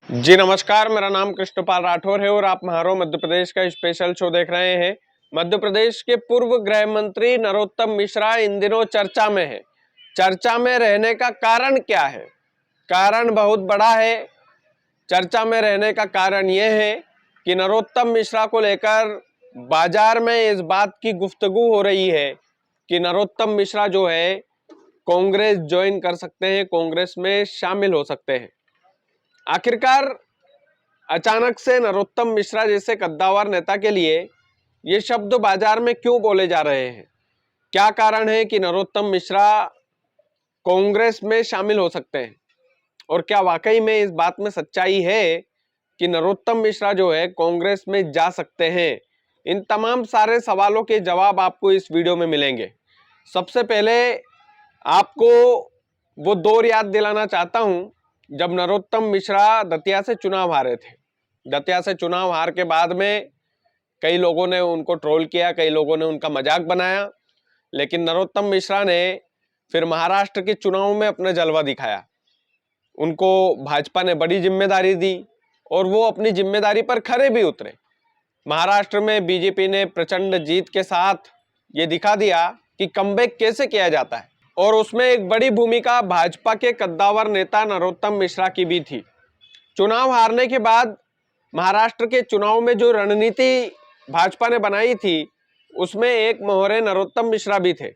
जी नमस्कार, मेरा नाम कृष्णपाल राठौर है और आप महारो मध्य प्रदेश का स्पेशल शो देख रहे हैं। मध्य प्रदेश के पूर्व गृह मंत्री नरोत्तम मिश्रा इन दिनों चर्चा में है। चर्चा में रहने का कारण क्या है? कारण बहुत बड़ा है। चर्चा में रहने का कारण यह है कि नरोत्तम मिश्रा को लेकर बाजार में इस बात की गुफ्तगू हो रही है कि नरोत्तम मिश्रा जो है कांग्रेस ज्वाइन कर सकते हैं, कांग्रेस में शामिल हो सकते हैं। आखिरकार अचानक से नरोत्तम मिश्रा जैसे कद्दावर नेता के लिए ये शब्द बाजार में क्यों बोले जा रहे हैं? क्या कारण है कि नरोत्तम मिश्रा कांग्रेस में शामिल हो सकते हैं? और क्या वाकई में इस बात में सच्चाई है कि नरोत्तम मिश्रा जो है कांग्रेस में जा सकते हैं? इन तमाम सारे सवालों के जवाब आपको इस वीडियो में मिलेंगे। सबसे पहले आपको वो दौर याद दिलाना चाहता हूं जब नरोत्तम मिश्रा दतिया से चुनाव हारे थे। दतिया से चुनाव हार के बाद में कई लोगों ने उनको ट्रोल किया, कई लोगों ने उनका मजाक बनाया, लेकिन नरोत्तम मिश्रा ने फिर महाराष्ट्र के चुनाव में अपना जलवा दिखाया। उनको भाजपा ने बड़ी जिम्मेदारी दी और वो अपनी जिम्मेदारी पर खरे भी उतरे। महाराष्ट्र में बीजेपी ने प्रचंड जीत के साथ ये दिखा दिया कि कमबैक कैसे किया जाता है, और उसमें एक बड़ी भूमिका भाजपा के कद्दावर नेता नरोत्तम मिश्रा की भी थी। चुनाव हारने के बाद महाराष्ट्र के चुनाव में जो रणनीति भाजपा ने बनाई थी उसमें एक मोहरे नरोत्तम मिश्रा भी थे।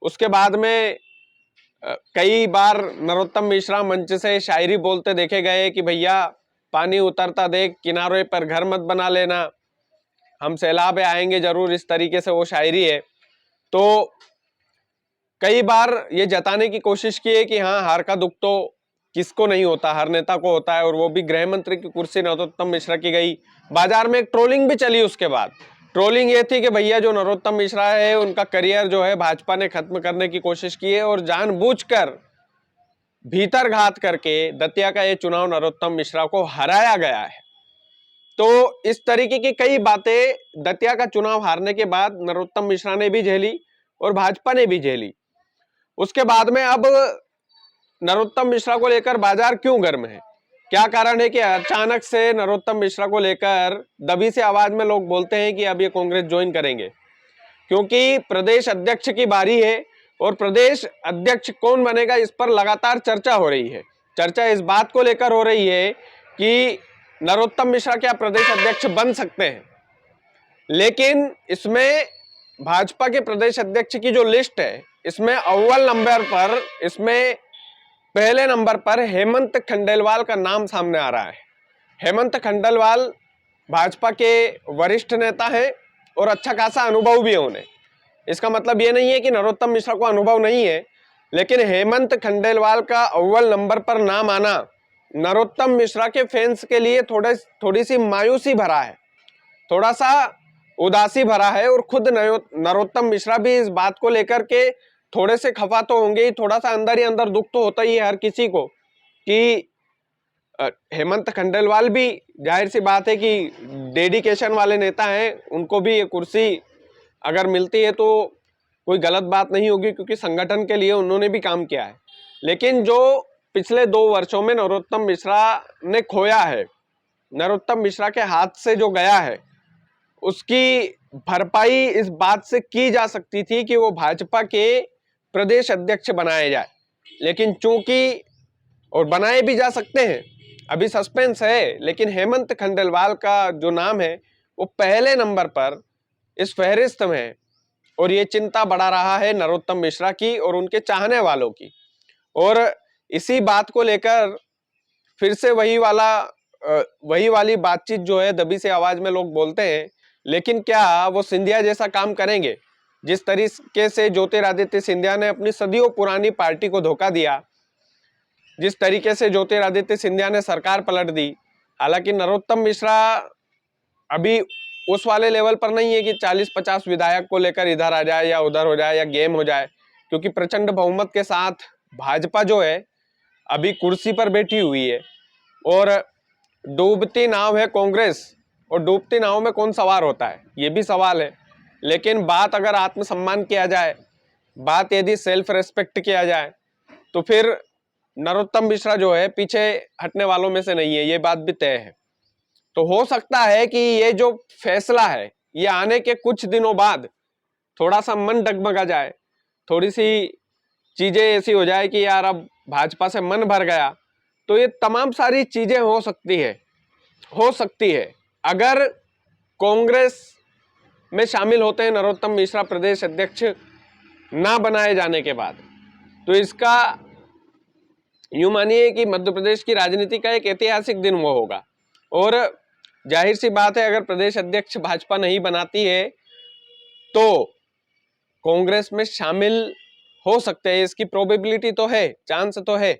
उसके बाद में कई बार नरोत्तम मिश्रा मंच से शायरी बोलते देखे गए कि भैया पानी उतरता देख किनारे पर घर मत बना लेना, हम सैलाब आएंगे जरूर, इस तरीके से वो शायरी है। तो कई बार ये जताने की कोशिश की है कि हाँ, हार का दुख तो किसको नहीं होता, हर नेता को होता है, और वो भी गृह मंत्री की कुर्सी नरोत्तम मिश्रा की गई। बाजार में एक ट्रोलिंग भी चली। उसके बाद ट्रोलिंग ये थी कि भैया जो नरोत्तम मिश्रा है उनका करियर जो है भाजपा ने खत्म करने की कोशिश की है और जानबूझकर भीतर घात करके दतिया का ये चुनाव नरोत्तम मिश्रा को हराया गया है। तो इस तरीके की कई बातें दतिया का चुनाव हारने के बाद नरोत्तम मिश्रा ने भी झेली और भाजपा ने भी झेली। उसके बाद में अब नरोत्तम मिश्रा को लेकर बाजार क्यों गर्म है? क्या कारण है कि अचानक से नरोत्तम मिश्रा को लेकर दबी से आवाज में लोग बोलते हैं कि अब ये कांग्रेस ज्वाइन करेंगे? क्योंकि प्रदेश अध्यक्ष की बारी है और प्रदेश अध्यक्ष कौन बनेगा इस पर लगातार चर्चा हो रही है। चर्चा इस बात को लेकर हो रही है कि नरोत्तम मिश्रा क्या प्रदेश अध्यक्ष बन सकते हैं, लेकिन इसमें भाजपा के प्रदेश अध्यक्ष की जो लिस्ट है इसमें अव्वल नंबर पर, इसमें पहले नंबर पर हेमंत खंडेलवाल का नाम सामने आ रहा है। हेमंत खंडेलवाल भाजपा के वरिष्ठ नेता हैं और अच्छा खासा अनुभव भी है उन्हें। इसका मतलब ये नहीं है कि नरोत्तम मिश्रा को अनुभव नहीं है, लेकिन हेमंत खंडेलवाल का अव्वल नंबर पर नाम आना नरोत्तम मिश्रा के फैंस के लिए थोड़ी सी मायूसी भरा है, थोड़ा सा उदासी भरा है। और खुद नरोत्तम मिश्रा भी इस बात को लेकर के थोड़े से खफा तो होंगे ही, थोड़ा सा अंदर ही अंदर दुख तो होता ही है हर किसी को कि हेमंत खंडेलवाल भी, जाहिर सी बात है कि डेडिकेशन वाले नेता हैं, उनको भी ये कुर्सी अगर मिलती है तो कोई गलत बात नहीं होगी, क्योंकि संगठन के लिए उन्होंने भी काम किया है। लेकिन जो पिछले 2 वर्षों में नरोत्तम मिश्रा ने खोया है, नरोत्तम मिश्रा के हाथ से जो गया है, उसकी भरपाई इस बात से की जा सकती थी कि वो भाजपा के प्रदेश अध्यक्ष बनाए जाए। लेकिन चूंकि, और बनाए भी जा सकते हैं, अभी सस्पेंस है, लेकिन हेमंत खंडेलवाल का जो नाम है वो पहले नंबर पर इस फहरिस्त में है। और ये चिंता बढ़ा रहा है नरोत्तम मिश्रा की और उनके चाहने वालों की। और इसी बात को लेकर फिर से वही वाली बातचीत जो है दबी से आवाज में लोग बोलते हैं, लेकिन क्या वो सिंधिया जैसा काम करेंगे? जिस तरीके से ज्योतिरादित्य सिंधिया ने अपनी सदियों पुरानी पार्टी को धोखा दिया, जिस तरीके से ज्योतिरादित्य सिंधिया ने सरकार पलट दी। हालांकि नरोत्तम मिश्रा अभी उस वाले लेवल पर नहीं है कि 40-50 विधायक को लेकर इधर आ जाए या उधर हो जाए या गेम हो जाए, क्योंकि प्रचंड बहुमत के साथ भाजपा जो है अभी कुर्सी पर बैठी हुई है और डूबती नाव है कांग्रेस। और डूबती नाव में कौन सवार होता है, ये भी सवाल है। लेकिन बात अगर आत्मसम्मान किया जाए, बात यदि सेल्फ रेस्पेक्ट किया जाए, तो फिर नरोत्तम मिश्रा जो है पीछे हटने वालों में से नहीं है, ये बात भी तय है। तो हो सकता है कि ये जो फैसला है ये आने के कुछ दिनों बाद थोड़ा सा मन डगमगा जाए, थोड़ी सी चीजें ऐसी हो जाए कि यार अब भाजपा से मन भर गया। तो ये तमाम सारी चीजें हो सकती है अगर कांग्रेस में शामिल होते हैं नरोत्तम मिश्रा प्रदेश अध्यक्ष ना बनाए जाने के बाद। तो इसका यूं मानिए कि मध्य प्रदेश की राजनीति का एक ऐतिहासिक दिन वो होगा। और जाहिर सी बात है, अगर प्रदेश अध्यक्ष भाजपा नहीं बनाती है तो कांग्रेस में शामिल हो सकते हैं, इसकी प्रोबेबिलिटी तो है, चांस तो है।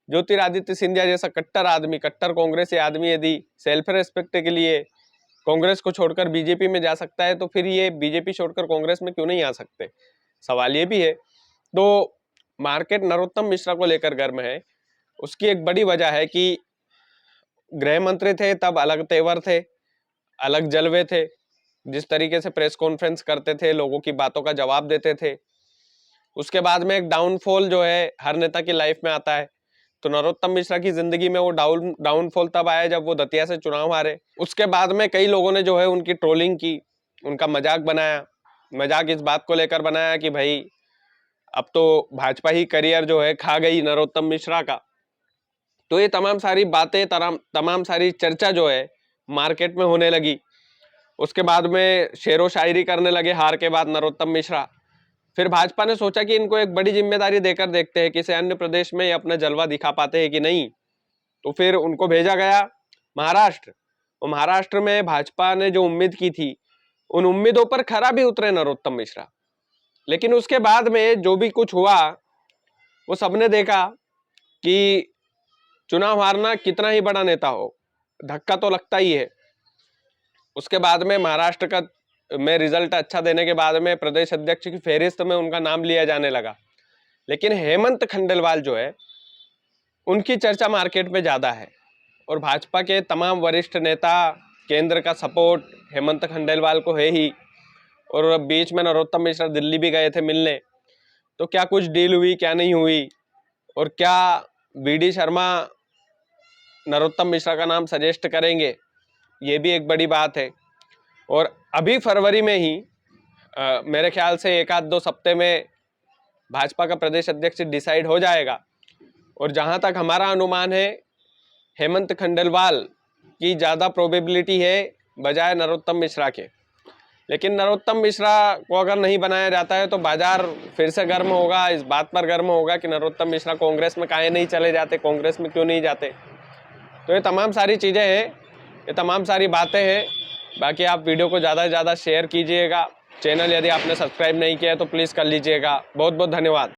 ज्योतिरादित्य सिंधिया जैसा कट्टर आदमी, कट्टर कांग्रेसी आदमी यदि सेल्फ रेस्पेक्ट के लिए कांग्रेस को छोड़कर बीजेपी में जा सकता है तो फिर ये बीजेपी छोड़कर कांग्रेस में क्यों नहीं आ सकते, सवाल ये भी है। तो मार्केट नरोत्तम मिश्रा को लेकर गर्म है। उसकी एक बड़ी वजह है कि गृह मंत्री थे तब अलग तेवर थे, अलग जलवे थे, जिस तरीके से प्रेस कॉन्फ्रेंस करते थे, लोगों की बातों का जवाब देते थे। उसके बाद में एक डाउनफॉल जो है हर नेता की लाइफ में आता है। तो नरोत्तम मिश्रा की जिंदगी में वो डाउनफॉल तब आया जब वो दतिया से चुनाव हारे। उसके बाद में कई लोगों ने जो है उनकी ट्रोलिंग की, उनका मजाक बनाया। मजाक इस बात को लेकर बनाया कि भाई अब तो भाजपा ही करियर जो है खा गई नरोत्तम मिश्रा का। तो ये तमाम सारी बातें, तमाम सारी चर्चा जो है मार्केट में होने लगी। उसके बाद में शेरो शायरी करने लगे हार के बाद नरोत्तम मिश्रा। फिर भाजपा ने सोचा कि इनको एक बड़ी जिम्मेदारी देकर देखते हैं, किसी अन्य प्रदेश में ये अपना जलवा दिखा पाते हैं कि नहीं। तो फिर उनको भेजा गया महाराष्ट्र। और महाराष्ट्र में भाजपा ने जो उम्मीद की थी उन उम्मीदों पर खरा भी उतरे नरोत्तम मिश्रा। लेकिन उसके बाद में जो भी कुछ हुआ वो सबने देखा कि चुनाव हारना कितना ही बड़ा नेता हो, धक्का तो लगता ही है। उसके बाद में महाराष्ट्र का में रिजल्ट अच्छा देने के बाद में प्रदेश अध्यक्ष की फहरिस्त में उनका नाम लिया जाने लगा। लेकिन हेमंत खंडेलवाल जो है उनकी चर्चा मार्केट में ज्यादा है और भाजपा के तमाम वरिष्ठ नेता, केंद्र का सपोर्ट हेमंत खंडेलवाल को है ही। और बीच में नरोत्तम मिश्रा दिल्ली भी गए थे मिलने। तो क्या कुछ डील हुई, क्या नहीं हुई, और क्या वीडी शर्मा नरोत्तम मिश्रा का नाम सजेस्ट करेंगे, ये भी एक बड़ी बात है। और अभी फरवरी में ही मेरे ख्याल से एक आध दो हफ्ते में भाजपा का प्रदेश अध्यक्ष डिसाइड हो जाएगा। और जहां तक हमारा अनुमान है हेमंत खंडेलवाल की ज़्यादा प्रोबेबिलिटी है बजाय नरोत्तम मिश्रा के। लेकिन नरोत्तम मिश्रा को अगर नहीं बनाया जाता है तो बाजार फिर से गर्म होगा, इस बात पर गर्म होगा कि नरोत्तम मिश्रा कांग्रेस में काहे नहीं चले जाते, कांग्रेस में क्यों नहीं जाते। तो ये तमाम सारी चीज़ें हैं, ये तमाम सारी बातें हैं। बाकी आप वीडियो को ज़्यादा से ज़्यादा शेयर कीजिएगा। चैनल यदि आपने सब्सक्राइब नहीं किया है तो प्लीज़ कर लीजिएगा। बहुत बहुत धन्यवाद।